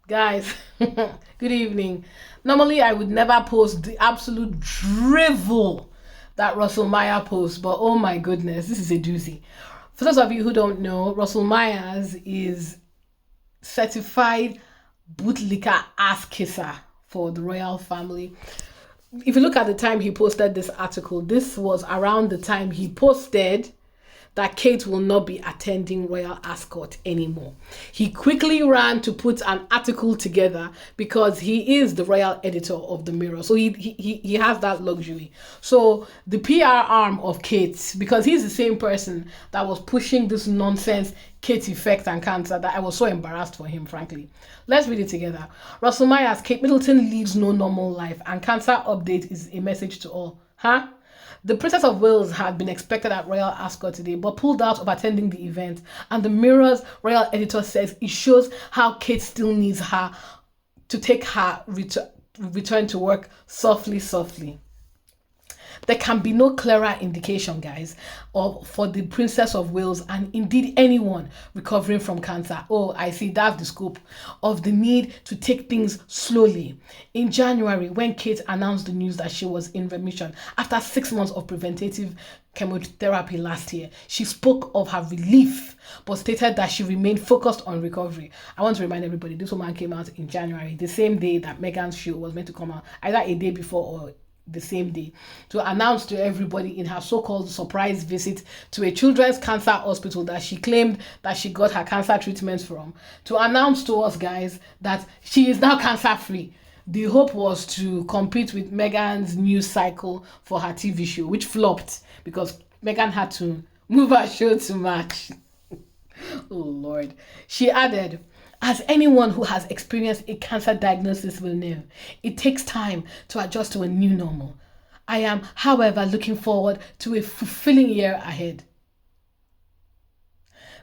Guys, good evening. Normally, I would never post the absolute drivel that Russell Meyer posts, but oh my goodness, this is a doozy. For those of you who don't know, Russell Myers is certified bootlicker ass kisser for the royal family. If you look at the time he posted this article, this was around the time he posted that Kate will not be attending Royal Ascot anymore. He quickly ran to put an article together because he is the royal editor of the Mirror. So he has that luxury. So the PR arm of Kate, because he's the same person that was pushing this nonsense Kate effect and cancer, that I was so embarrassed for him, frankly. Let's read it together. Russell Myers, Kate Middleton leads no normal life and cancer update is a message to all. Huh? The Princess of Wales had been expected at Royal Ascot today, but pulled out of attending the event. And the Mirror's royal editor says it shows how Kate still needs her to take her return to work softly, softly. There can be no clearer indication, guys, for the Princess of Wales and indeed anyone recovering from cancer. Oh, I see, that's the scope of the need to take things slowly. In January, when Kate announced the news that she was in remission after 6 months of preventative chemotherapy last year, she spoke of her relief, but stated that she remained focused on recovery. I want to remind everybody, this woman came out in January, the same day that Meghan's show was meant to come out, either a day before or the same day, to announce to everybody in her so-called surprise visit to a children's cancer hospital that she claimed that she got her cancer treatments from, to announce to us, guys, that she is now cancer-free. The hope was to compete with Meghan's news cycle for her TV show, which flopped because Meghan had to move her show to match. Oh, Lord. She added, as anyone who has experienced a cancer diagnosis will know, it takes time to adjust to a new normal. I am, however, looking forward to a fulfilling year ahead.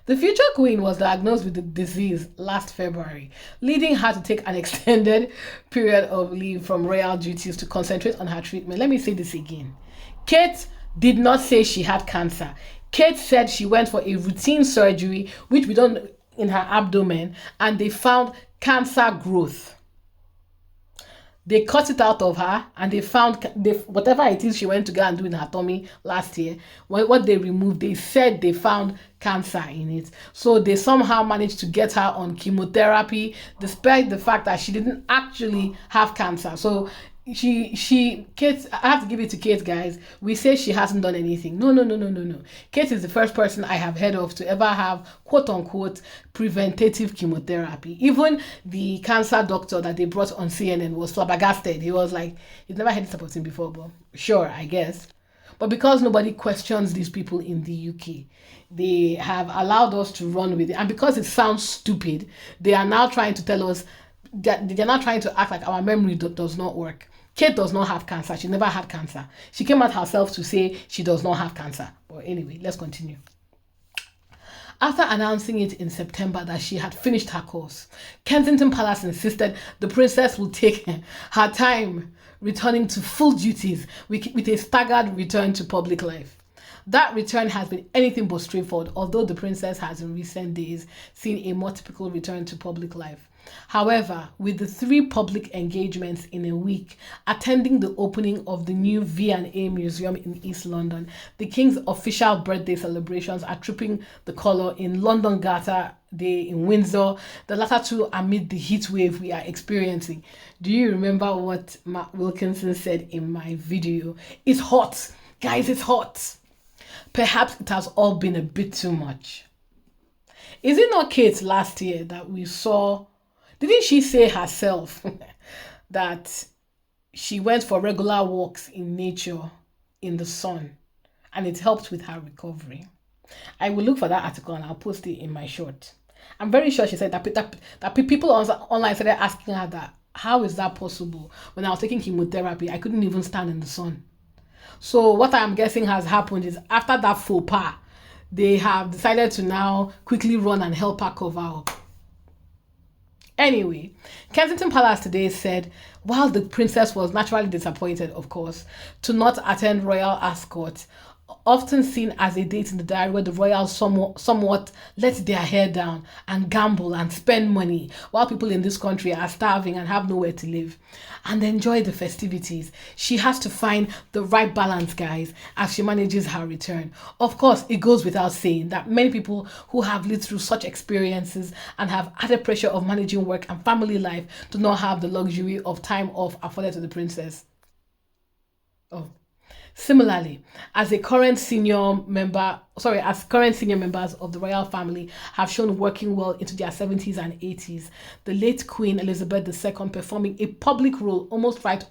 The future queen was diagnosed with the disease last February, leading her to take an extended period of leave from royal duties to concentrate on her treatment. Let me say this again. Kate did not say she had cancer. Kate said she went for a routine surgery, which we don't in her abdomen, and they found cancer growth. They cut it out of her and they found whatever it is she went to go and do in her tummy last year. What they removed, they said they found cancer in it. So they somehow managed to get her on chemotherapy despite the fact that she didn't actually have cancer. So Kate, I have to give it to Kate, guys. We say she hasn't done anything. No. Kate is the first person I have heard of to ever have quote unquote preventative chemotherapy. Even the cancer doctor that they brought on CNN was flabbergasted. He was like, he's never heard this about him before, but sure, I guess. But because nobody questions these people in the UK, they have allowed us to run with it. And because it sounds stupid, they are now trying to tell us that they're not trying to act like our memory does not work. Kate does not have cancer. She never had cancer. She came out herself to say she does not have cancer. But anyway, let's continue. After announcing it in September that she had finished her course, Kensington Palace insisted the princess will take her time returning to full duties with a staggered return to public life. That return has been anything but straightforward, although the princess has in recent days seen a more typical return to public life. However, with the 3 public engagements in a week, attending the opening of the new V&A Museum in East London, the King's official birthday celebrations are tripping the colour in London Garter Day in Windsor, the latter two amid the heat wave we are experiencing. Do you remember what Mark Wilkinson said in my video? It's hot. Guys, it's hot. Perhaps it has all been a bit too much. Is it not Kate last year that we saw? Didn't she say herself that she went for regular walks in nature in the sun and it helped with her recovery? I will look for that article and I'll post it in my short. I'm very sure she said that people online started asking her that, how is that possible? When I was taking chemotherapy, I couldn't even stand in the sun. So what I'm guessing has happened is after that faux pas, they have decided to now quickly run and help her cover up. Anyway, Kensington Palace today said, while the princess was naturally disappointed, of course, to not attend Royal Ascot often seen as a date in the diary where the royals somewhat let their hair down and gamble and spend money while people in this country are starving and have nowhere to live and enjoy the festivities. She has to find the right balance, guys, as she manages her return. Of course, it goes without saying that many people who have lived through such experiences and have added pressure of managing work and family life do not have the luxury of time off afforded to the princess. Oh. Similarly, as current senior members of the royal family have shown working well into their 70s and 80s, the late Queen Elizabeth II performing a public role almost right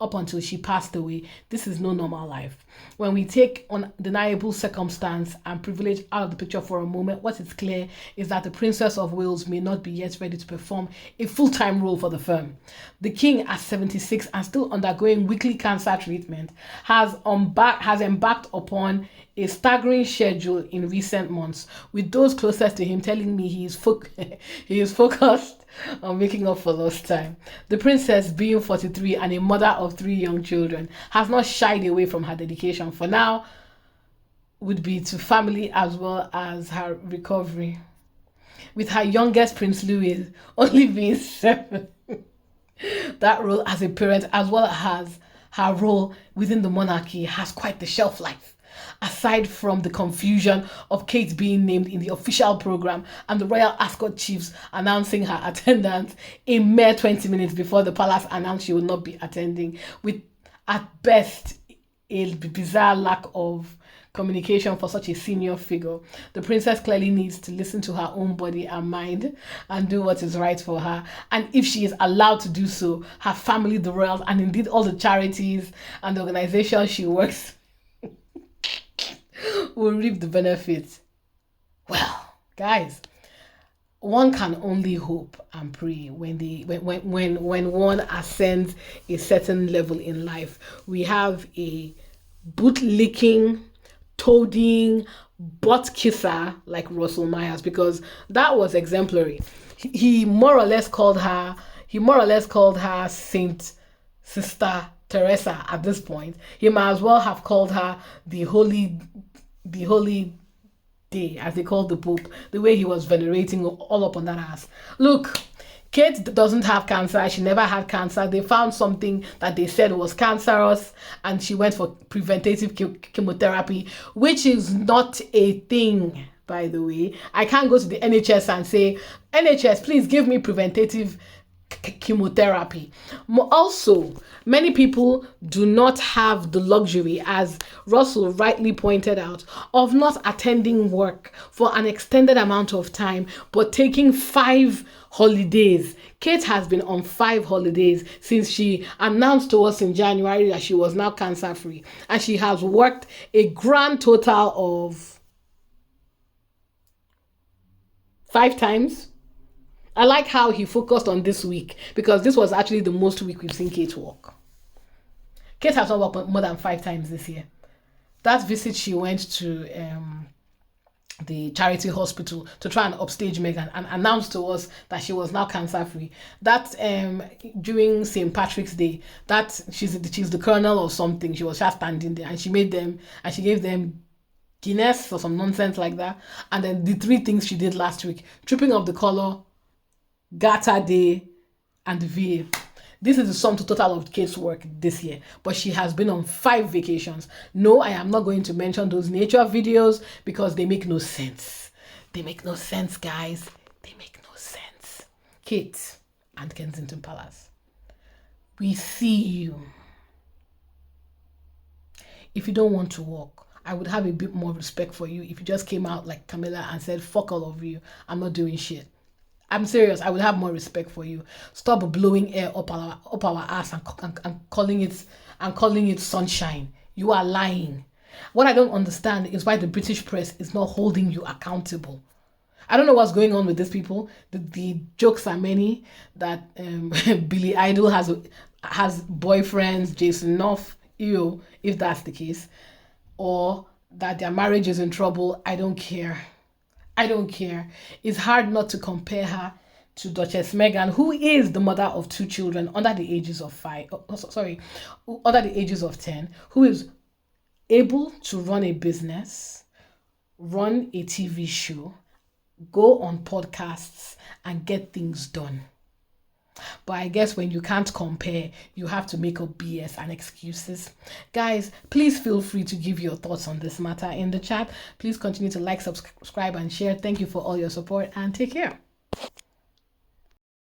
up until she passed away. This is no normal life. When we take undeniable circumstance and privilege out of the picture for a moment, what is clear is that the Princess of Wales may not be yet ready to perform a full-time role for the firm. The King, at 76 and still undergoing weekly cancer treatment, has embarked upon a staggering schedule in recent months, with those closest to him telling me he is focused on making up for lost time. The princess, being 43 and a mother of 3 young children, has not shied away from her dedication for now would be to family as well as her recovery. With her youngest, Prince Louis, only being 7. That role as a parent as well as her role within the monarchy has quite the shelf life. Aside from the confusion of Kate being named in the official program and the royal ascot chiefs announcing her attendance a mere 20 minutes before the palace announced she would not be attending, with at best a bizarre lack of communication for such a senior figure, the princess clearly needs to listen to her own body and mind and do what is right for her. And if she is allowed to do so, her family, the royals, and indeed all the charities and the organizations she works will reap the benefits. Well, guys, one can only hope and pray when one ascends a certain level in life. We have a boot-licking, toading, butt kisser like Russell Myers, because that was exemplary. He more or less called her Saint Sister Teresa at this point. He might as well have called her the holy day, as they called the Pope, the way he was venerating all up on that ass. Look, Kate doesn't have cancer. She never had cancer. They found something that they said was cancerous, and she went for preventative chemotherapy, which is not a thing, by the way. I can't go to the NHS and say, NHS, please give me preventative chemotherapy. Also, many people do not have the luxury, as Russell rightly pointed out, of not attending work for an extended amount of time, but taking 5 holidays. Kate has been on 5 holidays since she announced to us in January that she was now cancer free, and she has worked a grand total of 5 times. I like how he focused on this week, because this was actually the most week we've seen Kate work. Kate has not worked more than 5 times this year. That visit she went to the charity hospital to try and upstage Meghan and announced to us that she was now cancer free. That during St. Patrick's Day, that she's the colonel or something. She was just standing there and she gave them Guinness or some nonsense like that. And then the 3 things she did last week: tripping of the color, Gata Day, and the VA. This is the sum total of Kate's work this year, but she has been on 5 vacations. No, I am not going to mention those nature videos because they make no sense. They make no sense, guys. They make no sense. Kate and Kensington Palace, we see you. If you don't want to walk, I would have a bit more respect for you if you just came out like Camilla and said, fuck all of you, I'm not doing shit. I'm serious. I would have more respect for you. Stop blowing air up our ass and calling it sunshine. You are lying. What I don't understand is why the British press is not holding you accountable. I don't know what's going on with these people. The jokes are many that Billy Idol has boyfriends, Jason North, if that's the case, or that their marriage is in trouble. I don't care. It's hard not to compare her to Duchess Meghan, who is the mother of 2 children under the ages of 10, who is able to run a business, run a TV show, go on podcasts, and get things done. But I guess when you can't compare, you have to make up BS and excuses. Guys, please feel free to give your thoughts on this matter in the chat. Please continue to like, subscribe, and share. Thank you for all your support, and take care.